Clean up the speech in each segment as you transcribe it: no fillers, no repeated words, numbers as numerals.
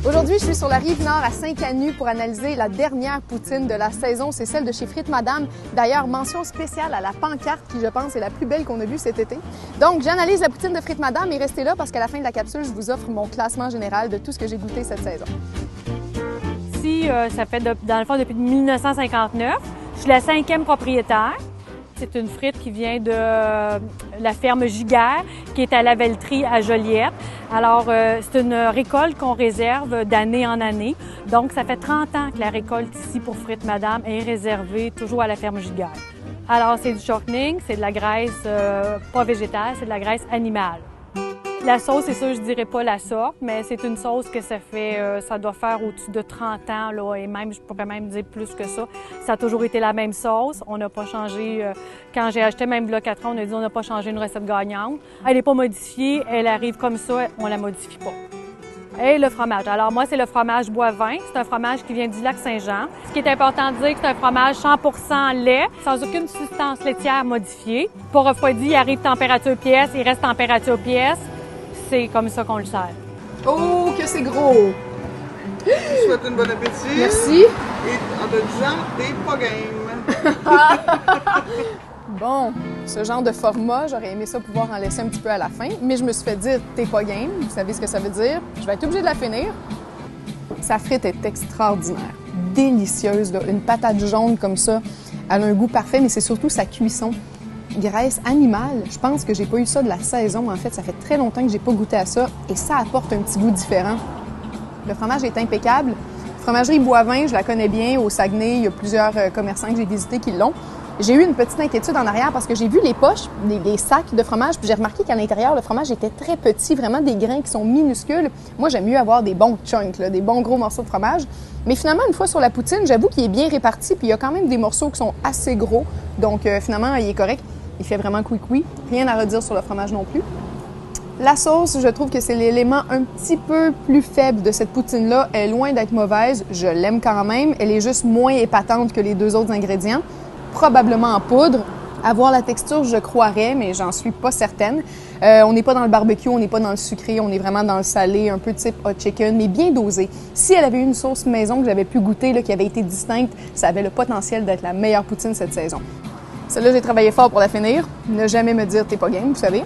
Aujourd'hui, je suis sur la Rive-Nord à Saint-Canu pour analyser la dernière poutine de la saison. C'est celle de chez Frites Madame. D'ailleurs, mention spéciale à la pancarte qui, je pense, est la plus belle qu'on a vue cet été. Donc, j'analyse la poutine de Frites Madame et restez là parce qu'à la fin de la capsule, je vous offre mon classement général de tout ce que j'ai goûté cette saison. Ici, ça fait dans le fond depuis 1959. Je suis la 5e propriétaire. C'est une frite qui vient de la ferme Giguère, qui est à la Velleterie à Joliette. Alors, c'est une récolte qu'on réserve d'année en année. Donc, ça fait 30 ans que la récolte ici pour Frites Madame est réservée toujours à la ferme Giguère. Alors, c'est du shortening, c'est de la graisse pas végétale, c'est de la graisse animale. La sauce, c'est sûr, je dirais pas la sorte, mais c'est une sauce que ça fait, ça doit faire au-dessus de 30 ans, là, et même, je pourrais même dire plus que ça. Ça a toujours été la même sauce. On n'a pas changé, quand j'ai acheté même là 4 ans, on a dit on n'a pas changé une recette gagnante. Elle n'est pas modifiée, elle arrive comme ça, on la modifie pas. Et le fromage. Alors moi, c'est le fromage Boivin. C'est un fromage qui vient du lac Saint-Jean. Ce qui est important de dire, que c'est un fromage 100% lait, sans aucune substance laitière modifiée. Pas refroidi, il arrive température pièce, il reste température pièce. C'est comme ça qu'on le sert. Oh, que c'est gros! Je vous souhaite une bonne appétit. Merci. Et en te disant, t'es pas game. Bon, ce genre de format, j'aurais aimé ça pouvoir en laisser un petit peu à la fin, mais je me suis fait dire « t'es pas game », vous savez ce que ça veut dire. Je vais être obligée de la finir. Sa frite est extraordinaire, délicieuse, là. Une patate jaune comme ça, elle a un goût parfait, mais c'est surtout sa cuisson. Graisse animale, je pense que j'ai pas eu ça de la saison, en fait, ça fait très longtemps que j'ai pas goûté à ça et ça apporte un petit goût différent. Le fromage est impeccable. Fromagerie Boivin, je la connais bien, au Saguenay, il y a plusieurs commerçants que j'ai visités qui l'ont. J'ai eu une petite inquiétude en arrière parce que j'ai vu les poches, les sacs de fromage, puis j'ai remarqué qu'à l'intérieur, le fromage était très petit, vraiment des grains qui sont minuscules. Moi, j'aime mieux avoir des bons chunks, là, des bons gros morceaux de fromage. Mais finalement, une fois sur la poutine, j'avoue qu'il est bien réparti, puis il y a quand même des morceaux qui sont assez gros. Donc, finalement, il est correct. Il fait vraiment cuit-cuit. Rien à redire sur le fromage non plus. La sauce, je trouve que c'est l'élément un petit peu plus faible de cette poutine-là. Elle est loin d'être mauvaise. Je l'aime quand même. Elle est juste moins épatante que les deux autres ingrédients. Probablement en poudre. Avoir la texture, je croirais, mais j'en suis pas certaine. On n'est pas dans le barbecue, on n'est pas dans le sucré, on est vraiment dans le salé, un peu type hot chicken, mais bien dosé. Si elle avait eu une sauce maison que j'avais pu goûter, là, qui avait été distincte, ça avait le potentiel d'être la meilleure poutine cette saison. Celle-là, j'ai travaillé fort pour la finir. Ne jamais me dire « t'es pas game », vous savez.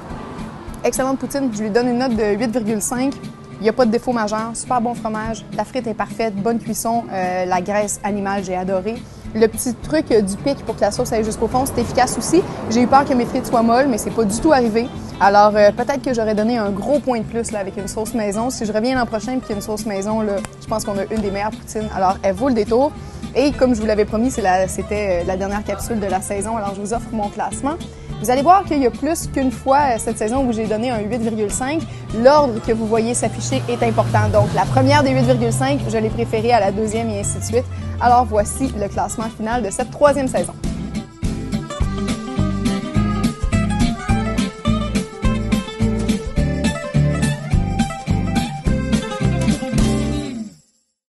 Excellente poutine, je lui donne une note de 8,5. Il n'y a pas de défaut majeur, super bon fromage, la frite est parfaite, bonne cuisson, la graisse animale, j'ai adoré. Le petit truc du pic pour que la sauce aille jusqu'au fond, c'est efficace aussi. J'ai eu peur que mes frites soient molles, mais c'est pas du tout arrivé. Alors, peut-être que j'aurais donné un gros point de plus là, avec une sauce maison. Si je reviens l'an prochain et qu'il y a une sauce maison, là, je pense qu'on a une des meilleures poutines. Alors, elle vaut le détour. Et comme je vous l'avais promis, c'était la dernière capsule de la saison, alors je vous offre mon classement. Vous allez voir qu'il y a plus qu'une fois cette saison où j'ai donné un 8,5. L'ordre que vous voyez s'afficher est important. Donc, la première des 8,5, je l'ai préférée à la deuxième et ainsi de suite. Alors, voici le classement final de cette troisième saison.